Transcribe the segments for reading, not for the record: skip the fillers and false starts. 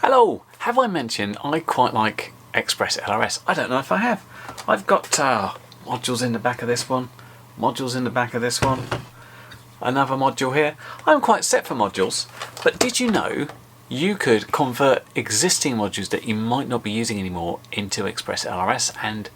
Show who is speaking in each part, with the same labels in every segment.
Speaker 1: Hello! Have I mentioned I quite like ExpressLRS? I don't know if I have. I've got modules in the back of this one, modules in the back of this one, another module here. I'm quite set for modules, but did you know you could convert existing modules that you might not be using anymore into ExpressLRS and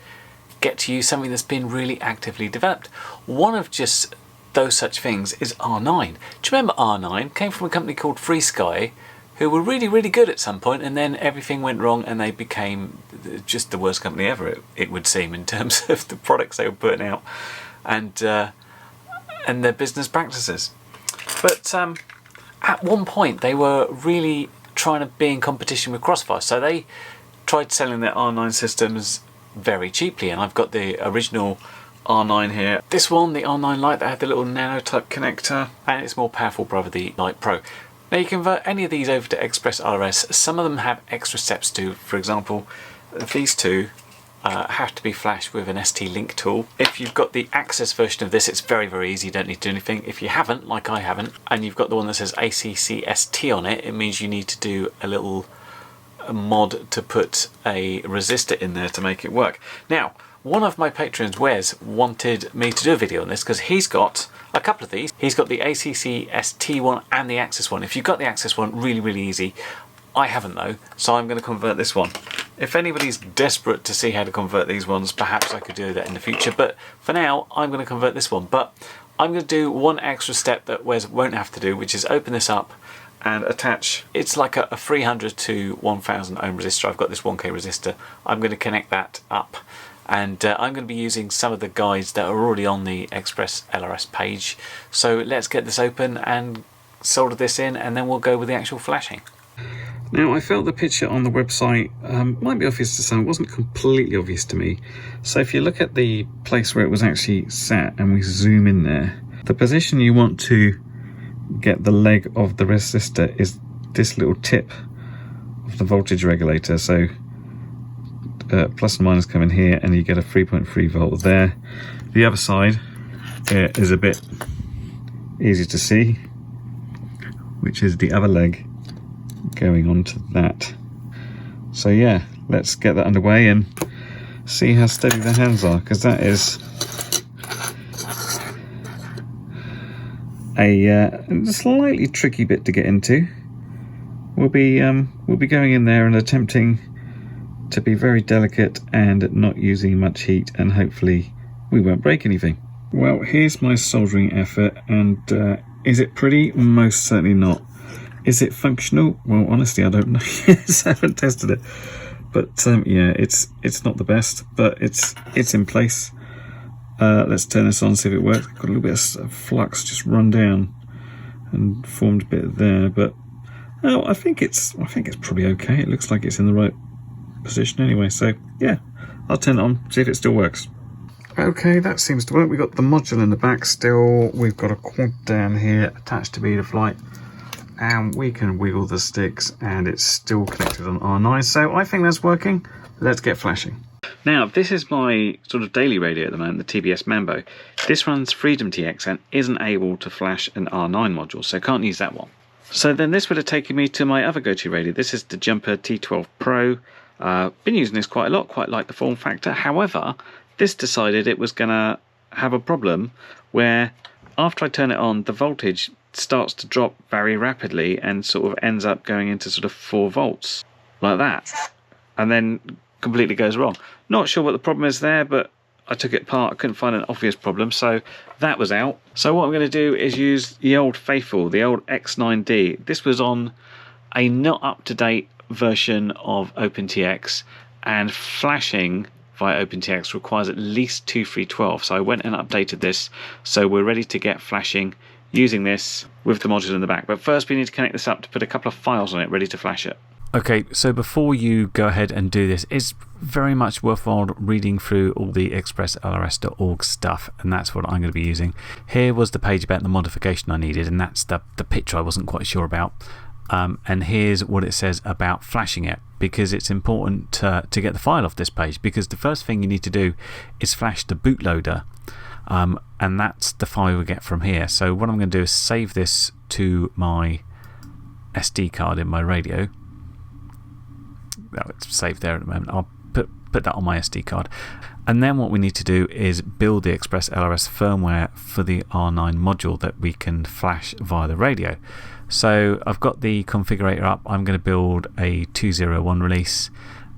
Speaker 1: get to use something that's been really actively developed? One of just those such things is R9. Do you remember R9? Came from a company called FrSky, who were really, really good at some point, and then everything went wrong and they became just the worst company ever, it would seem, in terms of the products they were putting out and their business practices. But at one point they were really trying to be in competition with Crossfire, so they tried selling their R9 systems very cheaply, and I've got the original R9 here. This one, the R9 Lite, that had the little nano type connector, and it's more powerful brother, the Lite Pro. Now you convert any of these over to ExpressLRS. Some of them have extra steps to. For example, these two have to be flashed with an ST-Link tool. If you've got the Access version of this, it's very, very easy. You don't need to do anything. If you haven't, like I haven't, and you've got the one that says ACCST on it, it means you need to do a little mod to put a resistor in there to make it work. Now, one of my patrons, Wes, wanted me to do a video on this because he's got a couple of these. He's got the ACCST one and the Access one. If you've got the Access one, really, really easy. I haven't though, so I'm going to convert this one. If anybody's desperate to see how to convert these ones, perhaps I could do that in the future. But for now, I'm going to convert this one. But I'm going to do one extra step that Wes won't have to do, which is open this up and attach. It's like a 300 to 1000 ohm resistor. I've got this 1K resistor. I'm going to connect that up. And I'm going to be using some of the guides that are already on the ExpressLRS page. So let's get this open and solder this in, and then we'll go with the actual flashing. Now, I felt the picture on the website might be obvious to some. It wasn't completely obvious to me. So if you look at the place where it was actually sat and we zoom in there, the position you want to get the leg of the resistor is this little tip of the voltage regulator. So plus and minus come in here and you get a 3.3 volt there. The other side is a bit easy to see, which is the other leg going onto that. So yeah, let's get that underway and see how steady the hands are, because that is a slightly tricky bit to get into. We'll be going in there and attempting to be very delicate and not using much heat, and hopefully we won't break anything. Well, here's my soldering effort, and is it pretty? Most certainly not. Is it functional? Well, honestly, I don't know. I haven't tested it, but yeah, it's not the best, but it's in place. Let's turn this on and see if it works. Got a little bit of flux just run down and formed a bit there, but oh, I think it's probably okay. It looks like it's in the right position anyway, so yeah, I'll turn it on, see if it still works. Okay, that seems to work. We've got the module in the back still. We've got a quad down here attached to Betaflight, and we can wiggle the sticks and it's still connected on R9, so I think that's working. Let's get flashing. Now, this is my sort of daily radio at the moment, the TBS Mambo. This runs Freedom TX and isn't able to flash an R9 module, so can't use that one. So then this would have taken me to my other go-to radio. This is the Jumper T12 Pro. Been using this quite a lot, quite like the form factor. However, this decided it was going to have a problem where after I turn it on, the voltage starts to drop very rapidly and sort of ends up going into sort of 4 volts like that, and then completely goes wrong. Not sure what the problem is there, but I took it apart. I couldn't find an obvious problem, so that was out. So what I'm going to do is use the old faithful, the old X9D. This was on a not up-to-date version of OpenTX, and flashing via OpenTX requires at least 2312, so I went and updated this, so we're ready to get flashing using this with the module in the back. But first we need to connect this up to put a couple of files on it ready to flash it. Okay, so before you go ahead and do this, it's very much worthwhile reading through all the expresslrs.org stuff, and that's what I'm going to be using. Here was the page about the modification I needed, and that's the picture I wasn't quite sure about. And here's what it says about flashing it, because it's important to get the file off this page, because the first thing you need to do is flash the bootloader, and that's the file we get from here. So what I'm going to do is save this to my SD card in my radio, it's saved there at the moment. I'll put that on my SD card. And then what we need to do is build the ExpressLRS firmware for the R9 module that we can flash via the radio. So I've got the configurator up. I'm going to build a 201 release,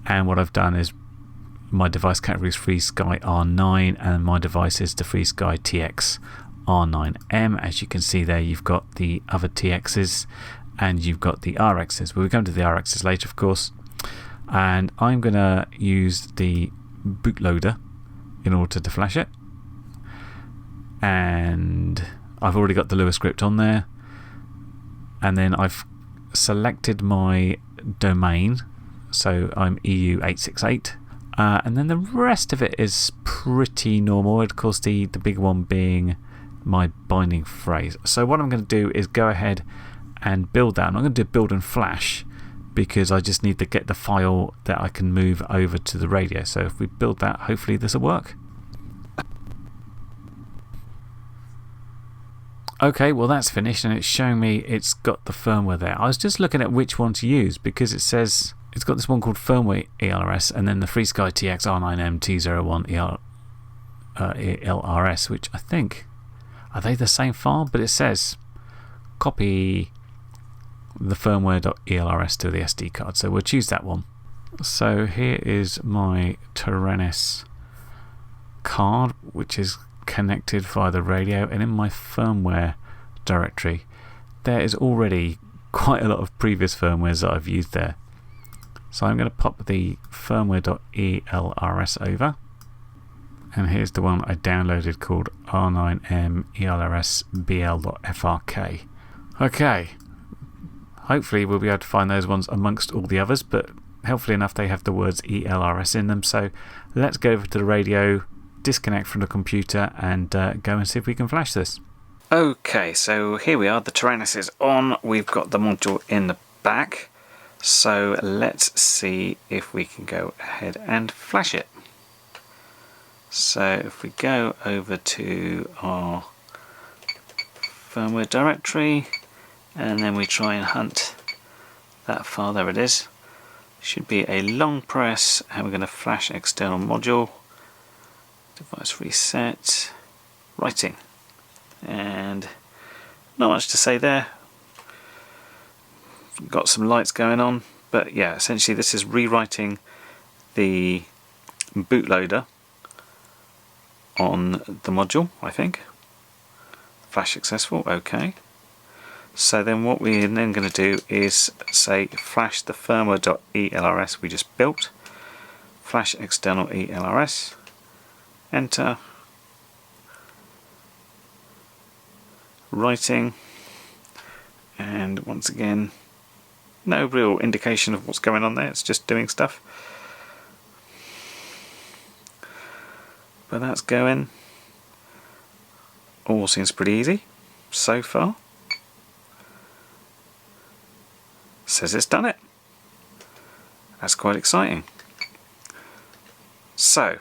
Speaker 1: and what I've done is my device category is FrSky R9 and my device is the FrSky TX R9M. As you can see there, you've got the other TXs and you've got the RXs. We'll come to the RXs later, of course. And I'm going to use the bootloader in order to flash it. And I've already got the Lua script on there. And then I've selected my domain, so I'm EU868. And then the rest of it is pretty normal. Of course, the big one being my binding phrase. So what I'm going to do is go ahead and build that. And I'm going to do build and flash because I just need to get the file that I can move over to the radio. So if we build that, hopefully this will work. Okay, well that's finished and it's showing me it's got the firmware there. I was just looking at which one to use because it says it's got this one called firmware ELRS and then the FrSky TX R9M T01 ELRS, which I think, are they the same file? But it says copy the firmware.elrs to the SD card, so we'll choose that one. So here is my Taranis card, which is connected via the radio, and in my firmware directory there is already quite a lot of previous firmwares that I've used there. So I'm going to pop the firmware.elrs over, and here's the one I downloaded called R9M ELRS BL.FRK. Okay, hopefully we'll be able to find those ones amongst all the others, but helpfully enough they have the words ELRS in them. So let's go over to the radio, disconnect from the computer and go and see if we can flash this. Okay, so here we are, the Taranis is on, we've got the module in the back, so let's see if we can go ahead and flash it. So if we go over to our firmware directory and then we try and hunt that file, there it is. Should be a long press and we're going to flash external module. Device reset, writing, and not much to say there. Got some lights going on, but yeah, essentially this is rewriting the bootloader on the module, I think. Flash successful, okay. So then what we're then going to do is say flash the firmware.elrs we just built, flash external ELRS, enter, writing, and once again no real indication of what's going on there, it's just doing stuff. But that's going. All seems pretty easy so far. Says it's done it. That's quite exciting. So,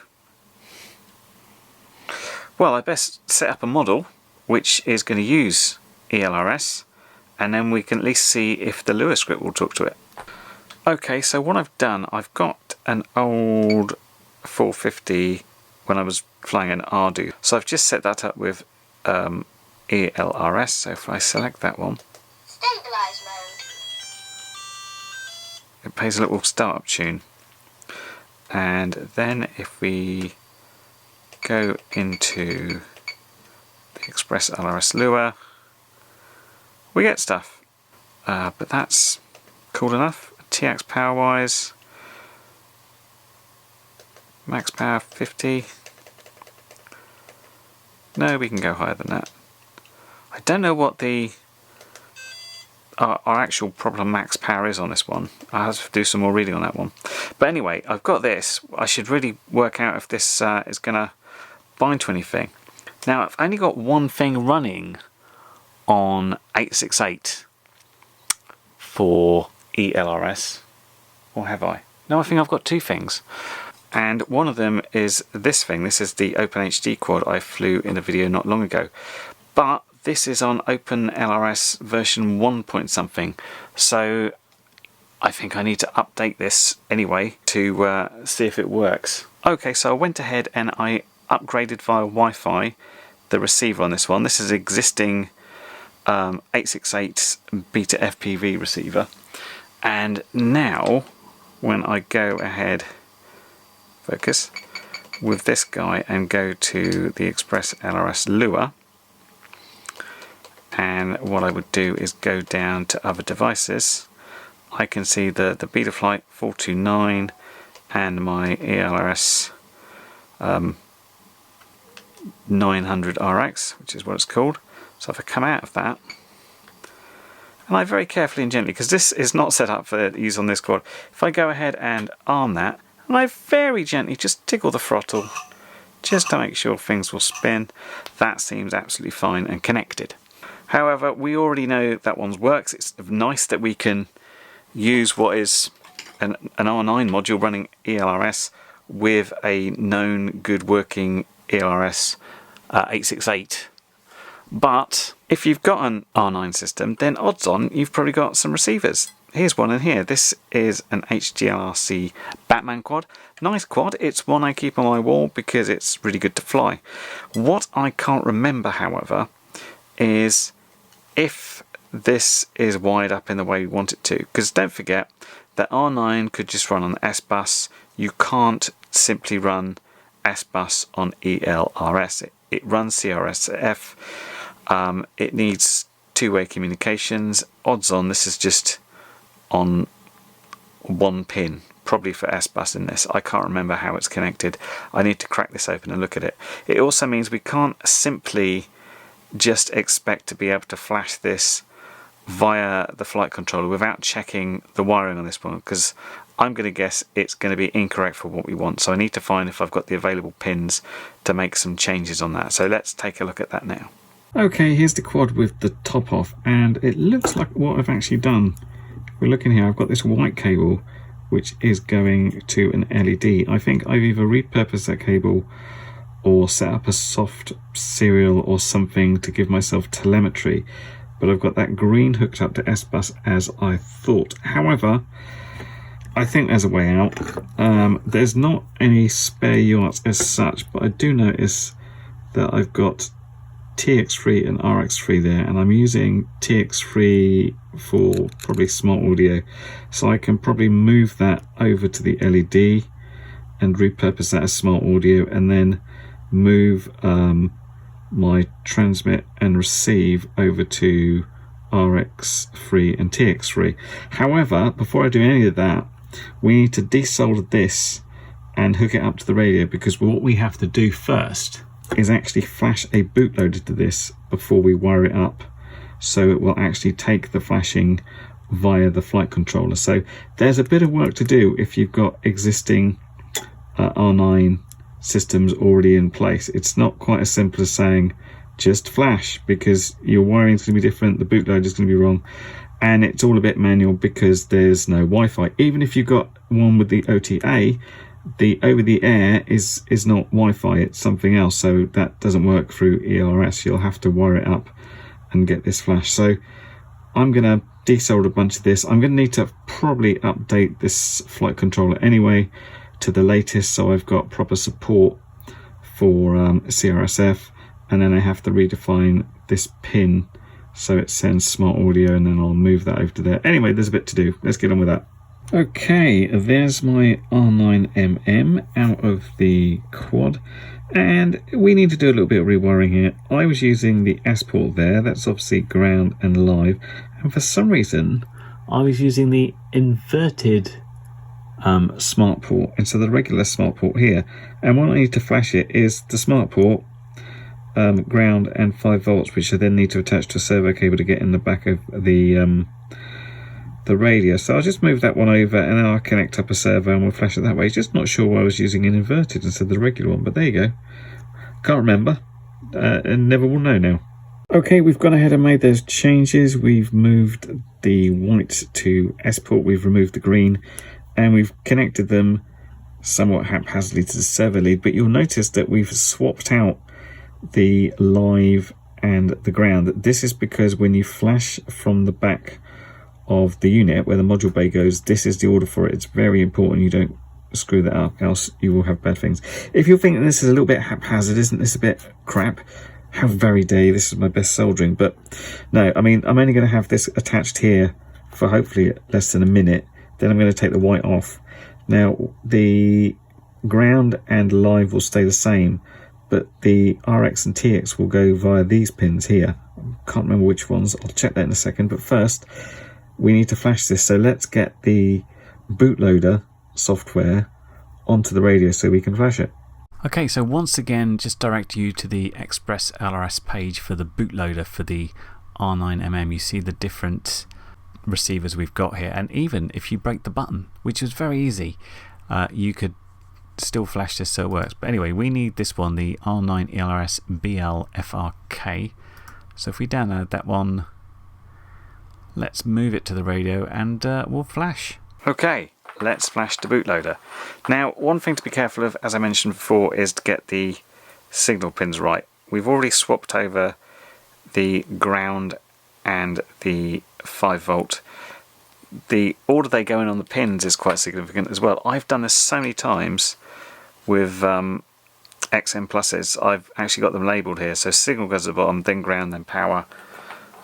Speaker 1: well, I best set up a model which is going to use ELRS, and then we can at least see if the Lua script will talk to it. Okay, so what I've done, I've got an old 450 when I was flying an Ardu. So I've just set that up with ELRS, so if I select that one,
Speaker 2: Stabilize mode.
Speaker 1: it plays a little startup tune. And then if we go into the ExpressLRS Lua, we get stuff. But that's cool enough. TX power wise, max power 50. No, we can go higher than that. I don't know what the our actual proper max power is on this one. I have to do some more reading on that one. But anyway, I've got this. I should really work out if this is going to bind to anything. Now, I've only got one thing running on 868 for ELRS. Or have I? No, I think I've got two things. And one of them is this thing. This is the OpenHD quad I flew in a video not long ago. But this is on OpenLRS version 1 point something. So I think I need to update this anyway to see if it works. Okay, so I went ahead and I upgraded via Wi-Fi the receiver on this one. This is existing 868 beta FPV receiver, and now when I go ahead, focus, with this guy and go to the ExpressLRS lure, and what I would do is go down to other devices, I can see the Betaflight 429 and my ELRS 900RX, which is what it's called. So if I come out of that, and I very carefully and gently, because this is not set up for use on this quad, if I go ahead and arm that, and I very gently just tickle the throttle, just to make sure things will spin, that seems absolutely fine and connected. However, we already know that one works. It's nice that we can use what is an R9 module running ELRS with a known good working ELRS 868. But if you've got an R9 system, then odds on you've probably got some receivers. Here's one in here. This is an HGLRC Batman quad. Nice quad. It's one I keep on my wall because it's really good to fly. What I can't remember, however, is if this is wired up in the way we want it to. Because don't forget that R9 could just run on S-Bus. You can't simply run S-Bus on ELRS. It runs CRSF. It needs two-way communications. Odds on this is just on one pin, probably for S-Bus in this. I can't remember how it's connected. I need to crack this open and look at it. It also means we can't simply just expect to be able to flash this via the flight controller without checking the wiring on this one, because I'm going to guess it's going to be incorrect for what we want. So I need to find if I've got the available pins to make some changes on that. So let's take a look at that now. Okay, here's the quad with the top off, and it looks like what I've actually done. If we're looking here, I've got this white cable which is going to an LED. I think I've either repurposed that cable or set up a soft serial or something to give myself telemetry, but I've got that green hooked up to S-Bus as I thought. However, I think there's a way out. There's not any spare UARTs as such, but I do notice that I've got TX3 and RX3 there, and I'm using TX3 for probably smart audio, so I can probably move that over to the LED and repurpose that as smart audio, and then move my transmit and receive over to RX3 and TX3. However, before I do any of that, we need to desolder this and hook it up to the radio, because what we have to do first is actually flash a bootloader to this before we wire it up, so it will actually take the flashing via the flight controller. So there's a bit of work to do if you've got existing R9 systems already in place. It's not quite as simple as saying just flash, because your wiring is going to be different, the bootloader is going to be wrong, and it's all a bit manual because there's no Wi-Fi. Even if you've got one with the OTA, the over-the-air is not Wi-Fi, it's something else, so that doesn't work through ELRS. You'll have to wire it up and get this flash. So I'm going to desolder a bunch of this. I'm going to need to probably update this flight controller anyway to the latest, so I've got proper support for CRSF, and then I have to redefine this pin so it sends smart audio, and then I'll move that over to there. Anyway, there's a bit to do. Let's get on with that. Okay, there's my R9MM out of the quad, and we need to do a little bit of rewiring here. I was using the S port there, that's obviously ground and live, and for some reason I was using the inverted smart port instead of the regular smart port here, and what I need to flash it is the smart port, ground and 5 volts, which I then need to attach to a servo cable to get in the back of the radio. So I'll just move that one over, and then I'll connect up a servo and we'll flash it that way. Just not sure why I was using an inverted instead of the regular one, but there you go. Can't remember, and never will know now. Okay, we've gone ahead and made those changes. We've moved the white to S port, we've removed the green, and we've connected them somewhat haphazardly to the servo lead, but you'll notice that we've swapped out the live and the ground. This is because when you flash from the back
Speaker 3: of the unit where the module bay goes, this is the order for it. It's very important you don't screw that up, else you will have bad things. If you're thinking this is a little bit haphazard, isn't this a bit crap, how very dare, this is my best soldering. But no, I mean, I'm only going to have this attached here for hopefully less than a minute. Then I'm going to take the white off. Now the ground and live will stay the same, but the RX and TX will go via these pins here. Can't remember which ones, I'll check that in a second. But first we need to flash this, so let's get the bootloader software onto the radio so we can flash it.
Speaker 1: Okay, so once again, just direct you to the ExpressLRS page for the bootloader for the R9mm. You see the different receivers we've got here, and even if you break the button, which is very easy, you could still flash this so it works. But anyway, we need this one, the R9ELRS BL-FRK. So if we download that one, let's move it to the radio and we'll flash. Okay, let's flash the bootloader. Now, one thing to be careful of, as I mentioned before, is to get the signal pins right. We've already swapped over the ground and the 5V. The order they go in on the pins is quite significant as well. I've done this so many times with XM Pluses. I've actually got them labelled here. So signal goes at the bottom, then ground, then power.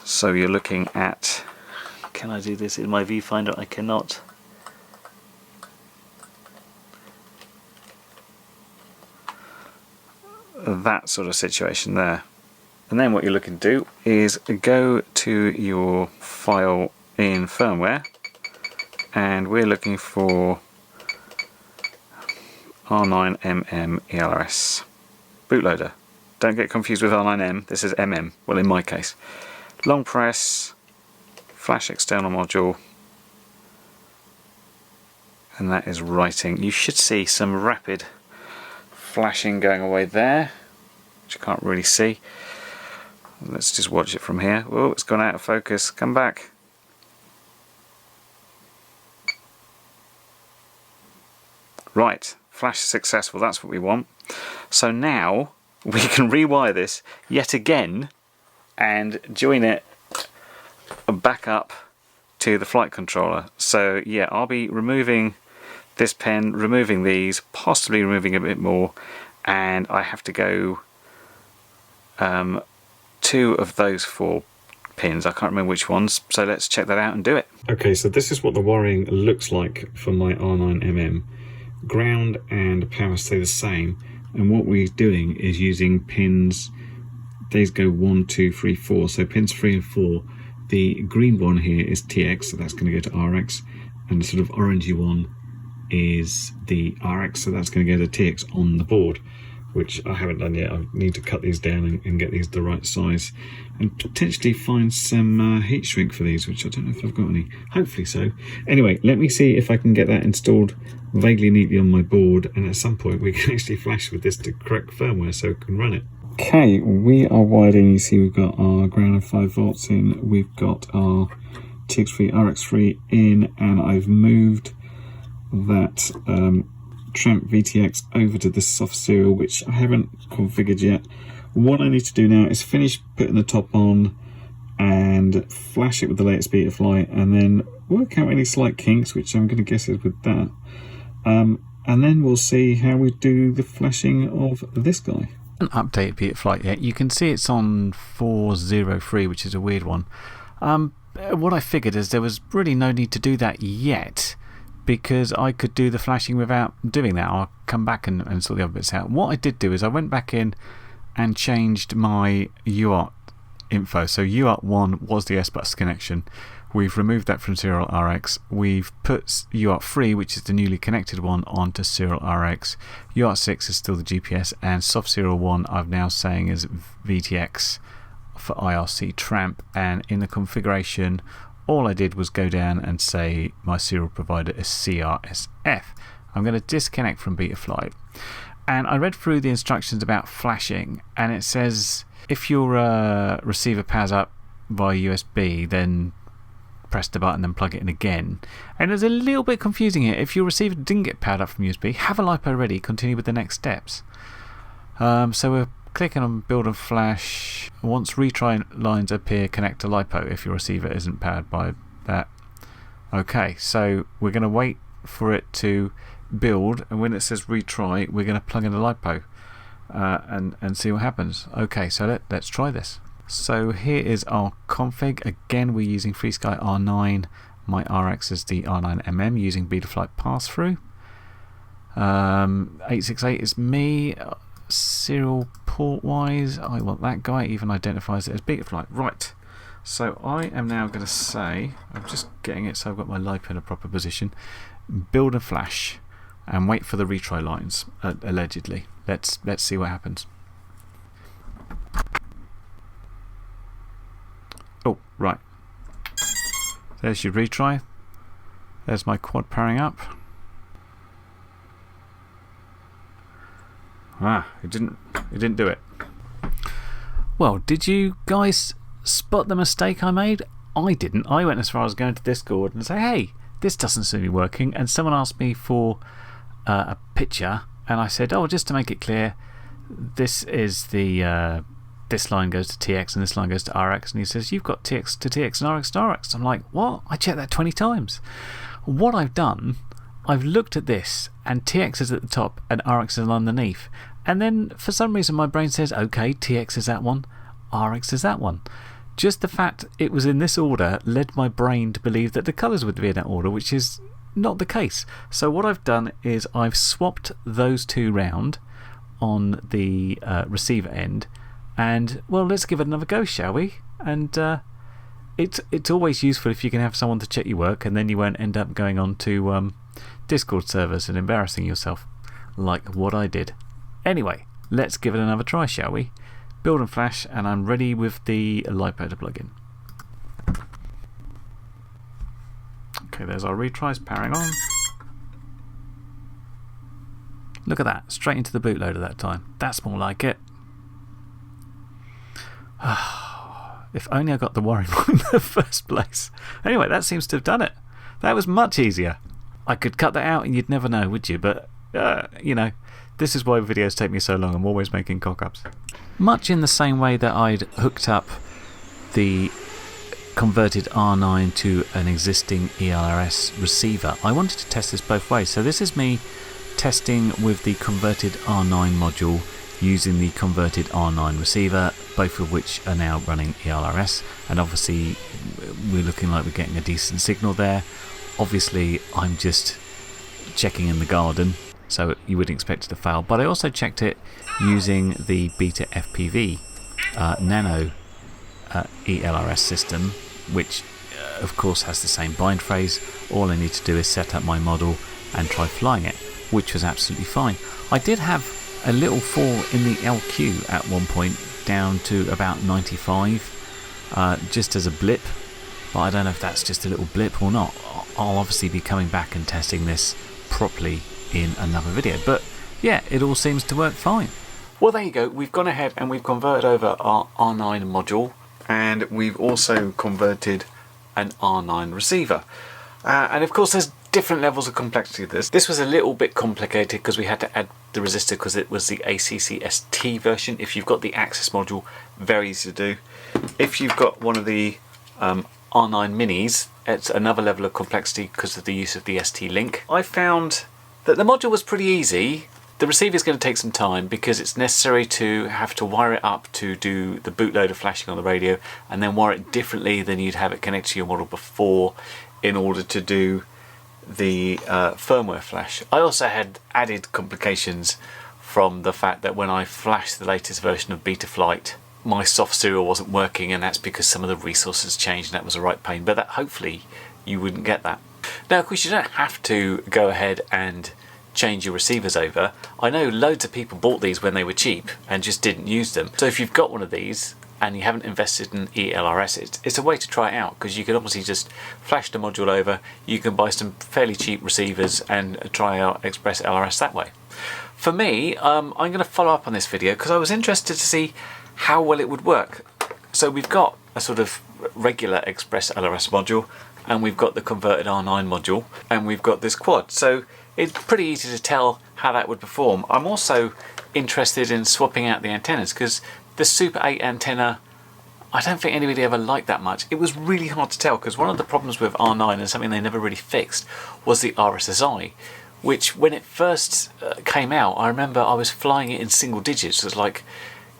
Speaker 1: So you're looking at... Can I do this in my viewfinder? I cannot. That sort of situation there. And then what you're looking to do is go to your file in firmware, and we're looking for R9mm ELRS bootloader. Don't get confused with R9M, this is MM, well in my case. Long press, flash external module, and that is writing. You should see some rapid flashing going away there, which I can't really see. Let's just watch it from here. Oh, it's gone out of focus. Come back. Right, flash successful. That's what we want. So now we can rewire this yet again and join it back up to the flight controller. So yeah, I'll be removing this pen, removing these, possibly removing a bit more, and I have to go 2 of those 4 pins. I can't remember which ones, so let's check that out and do it. Okay, so this is what the wiring looks like for my R9mm. Ground and power stay the same, and what we're doing is using pins, these go 1, 2, 3, 4, so pins 3 and 4. The green one here is TX, so that's going to go to RX, and the sort of orangey one is the RX, so that's going to go to TX on the board, which I haven't done yet. I need to cut these down and get these the right size, and potentially find some heat shrink for these, which I don't know if I've got any. Hopefully so. Anyway, let me see if I can get that installed vaguely neatly on my board, and at some point we can actually flash with this to correct firmware so we can run it. Okay, we are wired in. You see we've got our ground and 5V in, we've got our TX3, RX3 in, and I've moved that Tramp VTX over to this soft serial, which I haven't configured yet. What I need to do now is finish putting the top on and flash it with the latest Betaflight, and then work out any slight kinks, which I'm going to guess is with that. And then we'll see how we do the flashing of this guy. I haven't updated Betaflight yet. You can see it's on 403, which is a weird one. What I figured is there was really no need to do that yet, because I could do the flashing without doing that. I'll come back and sort the other bits out. What I did do is I went back in and changed my UART info. So UART 1 was the S-Bus connection. We've removed that from Serial RX. We've put UART 3, which is the newly connected one, onto Serial RX. UART 6 is still the GPS, and Soft Serial 1 I'm now saying is VTX for IRC Tramp. And in the configuration, all I did was go down and say my serial provider is CRSF. I'm going to disconnect from Betaflight. And I read through the instructions about flashing, and it says if your receiver powers up via USB, then press the button and plug it in again. And it's a little bit confusing here. If your receiver didn't get powered up from USB, have a LiPo ready, continue with the next steps. So we're clicking on build and flash. Once retry lines appear, connect to LiPo if your receiver isn't powered by that. Okay, so we're going to wait for it to build, and when it says retry, we're going to plug in the LiPo and see what happens. Okay, so let's try this. So here is our config. Again, we're using FrSky R9. My RX is the R9mm using Betaflight pass-through. 868 is me. Serial port wise, I want that guy. It even identifies it as Betaflight. Right. So I am now going to say, I'm just getting it so I've got my LiPo in a proper position. Build a flash and wait for the retry lines. Allegedly. Let's see what happens. Oh, right. There's your retry. There's my quad powering up. Ah, it didn't do it. Well, did you guys spot the mistake I made? I didn't. I went as far as going to Discord and say, hey, this doesn't seem to be working. And someone asked me for a picture, and I said, oh, just to make it clear, this is the this line goes to TX and this line goes to RX. And he says, you've got TX to TX and RX to RX. I'm like, what? I checked that 20 times. What I've done, I've looked at this, and TX is at the top and RX is underneath. And then for some reason my brain says, okay, TX is that one, RX is that one. Just the fact it was in this order led my brain to believe that the colours would be in that order, which is not the case. So what I've done is I've swapped those two round on the receiver end, and well, let's give it another go, shall we? And it's always useful if you can have someone to check your work, and then you won't end up going on to Discord servers and embarrassing yourself like what I did. Anyway, let's give it another try, shall we? Build and flash, and I'm ready with the LiPo to plug in. Okay, there's our retries powering on. Look at that, straight into the bootloader that time. That's more like it. If only I got the wiring wrong in the first place. Anyway, that seems to have done it. That was much easier. I could cut that out and you'd never know, would you? But, you know, this is why videos take me so long. I'm always making cock-ups. Much in the same way that I'd hooked up the converted R9 to an existing ELRS receiver, I wanted to test this both ways. So this is me testing with the converted R9 module using the converted R9 receiver, both of which are now running ELRS, and obviously we're looking like we're getting a decent signal there. Obviously I'm just checking in the garden, so you wouldn't expect it to fail, but I also checked it using the Beta FPV Nano ELRS system, which of course has the same bind phrase. All I need to do is set up my model and try flying it, which was absolutely fine. I did have a little fall in the LQ at one point, down to about 95, just as a blip, but I don't know if that's just a little blip or not. I'll obviously be coming back and testing this properly in another video, but yeah, it all seems to work fine. Well, there you go. We've gone ahead and we've converted over our R9 module, and we've also converted an R9 receiver. And of course there's different levels of complexity to this. This was a little bit complicated because we had to add the resistor because it was the ACCST version. If you've got the Access module, very easy to do. If you've got one of the R9 minis, it's another level of complexity because of the use of the ST-Link. I found that the module was pretty easy. The receiver is going to take some time because it's necessary to have to wire it up to do the bootloader flashing on the radio, and then wire it differently than you'd have it connected to your model before in order to do the firmware flash. I also had added complications from the fact that when I flashed the latest version of Betaflight, my soft serial wasn't working, and that's because some of the resources changed, and that was a right pain, but that hopefully you wouldn't get that. Now of course you don't have to go ahead and change your receivers over. I know loads of people bought these when they were cheap and just didn't use them. So if you've got one of these and you haven't invested in ELRS, it's a way to try it out, because you can obviously just flash the module over, you can buy some fairly cheap receivers and try out ExpressLRS that way. For me, I'm going to follow up on this video because I was interested to see how well it would work. So we've got a sort of regular ExpressLRS module, and we've got the converted R9 module, and we've got this quad. So it's pretty easy to tell how that would perform. I'm also interested in swapping out the antennas because the Super 8 antenna I don't think anybody ever liked that much. It was really hard to tell because one of the problems with R9 and something they never really fixed was the RSSI, which when it first came out, I remember I was flying it in single digits. It was like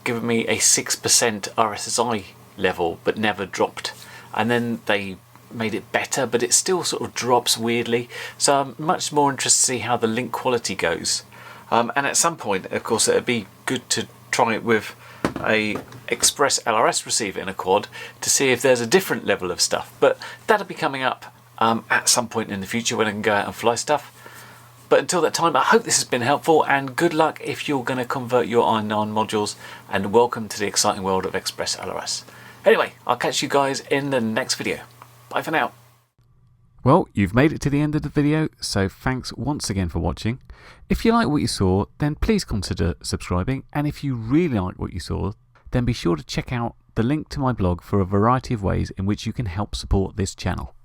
Speaker 1: giving me a 6% RSSI level but never dropped, and then they made it better, but it still sort of drops weirdly. So I'm much more interested to see how the link quality goes, and at some point of course it'd be good to try it with a ExpressLRS receiver in a quad to see if there's a different level of stuff, but that'll be coming up at some point in the future when I can go out and fly stuff. But until that time, I hope this has been helpful, and good luck if you're going to convert your R9 modules, and welcome to the exciting world of ExpressLRS. Anyway, I'll catch you guys in the next video. Bye for now. Well, you've made it to the end of the video, so thanks once again for watching. If you like what you saw, then please consider subscribing, and if you really like what you saw, then be sure to check out the link to my blog for a variety of ways in which you can help support this channel.